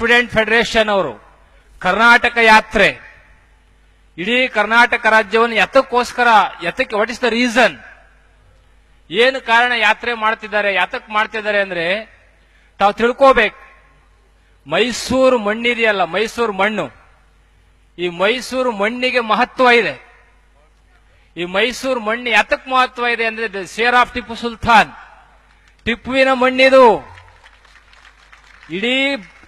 Student federation ಅವರು ಕರ್ನಾಟಕ ಯಾತ್ರೆ, ಇಡೀ ಕರ್ನಾಟಕ ರಾಜ್ಯವನ್ನು ಎತ್ತಕ್ಕೆ ವಾಟ್ ಇಸ್ ದ ರೀಸನ್, ಏನು ಕಾರಣ ಯಾತ್ರೆ ಮಾಡ್ತಿದ್ದಾರೆ, ಯಾತಕ್ ಮಾಡ್ತಿದ್ದಾರೆ ಅಂದ್ರೆ ತಾವು ತಿಳ್ಕೋಬೇಕು. ಮೈಸೂರು ಮಣ್ಣಿದೆಯಲ್ಲ, ಮೈಸೂರು ಮಣ್ಣು, ಈ ಮೈಸೂರು ಮಣ್ಣಿಗೆ ಮಹತ್ವ ಇದೆ. ಈ ಮೈಸೂರು ಮಣ್ಣು ಯಾತಕ್ ಮಹತ್ವ ಇದೆ ಅಂದ್ರೆ ಶೇರ್ ಆಫ್ ಟಿಪ್ಪು ಸುಲ್ತಾನ್, ಟಿಪ್ಪುವಿನ ಮಣ್ಣಿದು.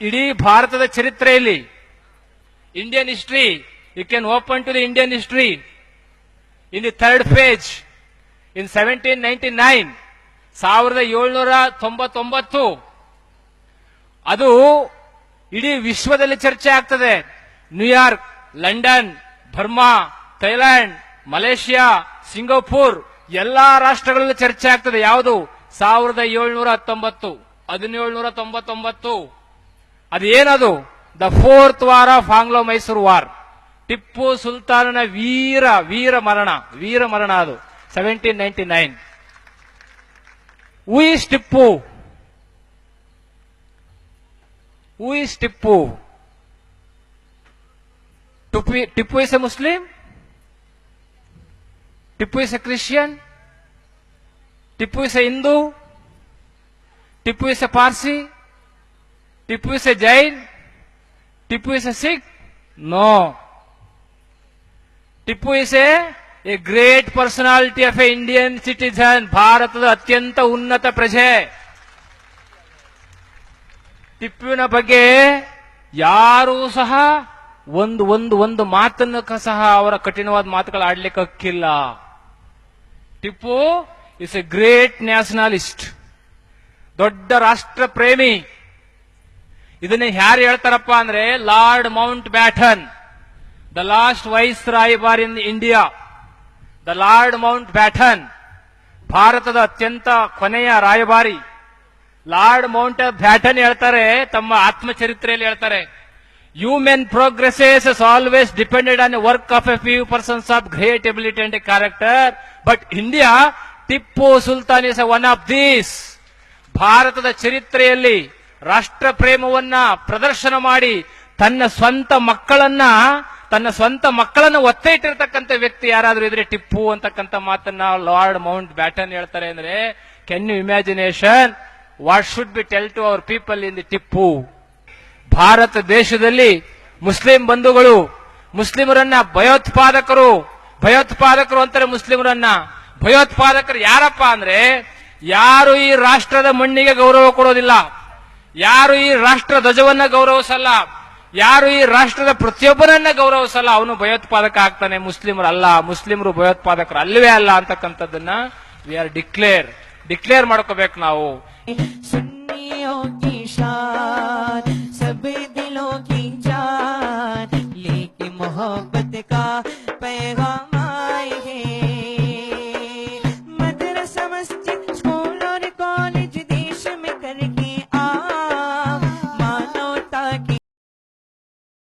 ಇಡೀ ಭಾರತದ ಚರಿತ್ರೆಯಲ್ಲಿ Indian history, you can open to the Indian history in the third page. In 1799, 1799 ಅದು ಇಡೀ ವಿಶ್ವದಲ್ಲಿ ಚರ್ಚೆ ಆಗ್ತದೆ. New York, London, Burma, Thailand, Malaysia, Singapore ಎಲ್ಲಾ ರಾಷ್ಟ್ರಗಳಲ್ಲಿ ಚರ್ಚೆ ಆಗ್ತದೆ. ಯಾವುದು? 1719, 1799. ಅದೇನದು? The fourth war of Anglo Mysore war. Tippu ಸುಲ್ತಾನನ ವೀರ ಮರಣ ಅದು 1799. Who is Tippu? Who is Tippu? Tippu is a Muslim? Tippu is a Christian? Tippu is a Hindu? Tippu is a Parsi? Tippu is a Jain? Tippu is a Sikh? No. Tippu is a great personality of an Indian citizen. ಭಾರತದ ಅತ್ಯಂತ ಉನ್ನತ ಪ್ರಜೆ. ಟಿಪ್ಪುವಿನ ಬಗ್ಗೆ ಯಾರೂ ಸಹ ಒಂದು ಮಾತನ್ನು ಸಹ ಅವರ ಕಠಿಣವಾದ ಮಾತುಗಳು ಆಡ್ಲಿಕ್ಕೆ ಹಕ್ಕಿಲ್ಲ. Tippu is a great nationalist, ದೊಡ್ಡ ರಾಷ್ಟ್ರ ಪ್ರೇಮಿ. ಇದನ್ನ ಯಾರು ಹೇಳ್ತಾರಪ್ಪ ಅಂದ್ರೆ Lord Mountbatten, the last vice ರಾಯಭಾರ್ in India. The Lord Mountbatten ಭಾರತದ ಅತ್ಯಂತ ಕೊನೆಯ ರಾಯಭಾರಿ. ಲಾರ್ಡ್ ಮೌಂಟ್ ಬ್ಯಾಟನ್ ಹೇಳ್ತಾರೆ, ತಮ್ಮ ಆತ್ಮಚರಿತ್ರೆಯಲ್ಲಿ ಹೇಳ್ತಾರೆ, human progresses has always depended on the work of a few persons of great ability and character, but India, Tippu Sultan is one of these. ಭಾರತದ ಚರಿತ್ರೆಯಲ್ಲಿ ರಾಷ್ಟ್ರ ಪ್ರೇಮವನ್ನ ಪ್ರದರ್ಶನ ಮಾಡಿ ತನ್ನ ಸ್ವಂತ ಮಕ್ಕಳನ್ನ ಒತ್ತೆ ಇಟ್ಟಿರ್ತಕ್ಕಂಥ ವ್ಯಕ್ತಿ ಯಾರಾದ್ರೂ ಇದ್ರೆ ಟಿಪ್ಪು ಅಂತಕ್ಕಂಥ ಮಾತನ್ನ ಲಾರ್ಡ್ ಮೌಂಟ್ ಬ್ಯಾಟನ್ ಹೇಳ್ತಾರೆ ಅಂದ್ರೆ, can you imagination what should be tell to our people in the Tipu. Bharat ದೇಶದಲ್ಲಿ ಮುಸ್ಲಿಂ ಬಂಧುಗಳು ಮುಸ್ಲಿಮರನ್ನ ಭಯೋತ್ಪಾದಕರು ಅಂತಾರೆ. ಭಯೋತ್ಪಾದಕರು ಯಾರಪ್ಪ ಅಂದ್ರೆ ಯಾರು ಈ ರಾಷ್ಟ್ರದ ಮಣ್ಣಿಗೆ ಗೌರವ ಕೊಡೋದಿಲ್ಲ, ಯಾರು ಈ ರಾಷ್ಟ್ರ ಧ್ವಜವನ್ನ ಗೌರವಿಸಲ್ಲ, ಯಾರು ಈ ರಾಷ್ಟ್ರದ ಪ್ರತಿಯೊಬ್ಬರನ್ನ ಗೌರವಿಸಲ್ಲ, ಅವನು ಭಯೋತ್ಪಾದಕ ಆಗ್ತಾನೆ. ಮುಸ್ಲಿಮರು ಭಯೋತ್ಪಾದಕರು ಅಲ್ಲವೇ ಅಲ್ಲ ಅಂತಕ್ಕಂಥದ್ದನ್ನ ವಿ ಆರ್ ಡಿಕ್ಲೇರ್ ಮಾಡ್ಕೋಬೇಕು ನಾವು. सुन्नियों की शान, सब दिलों की जान, लेके मोहब्बत का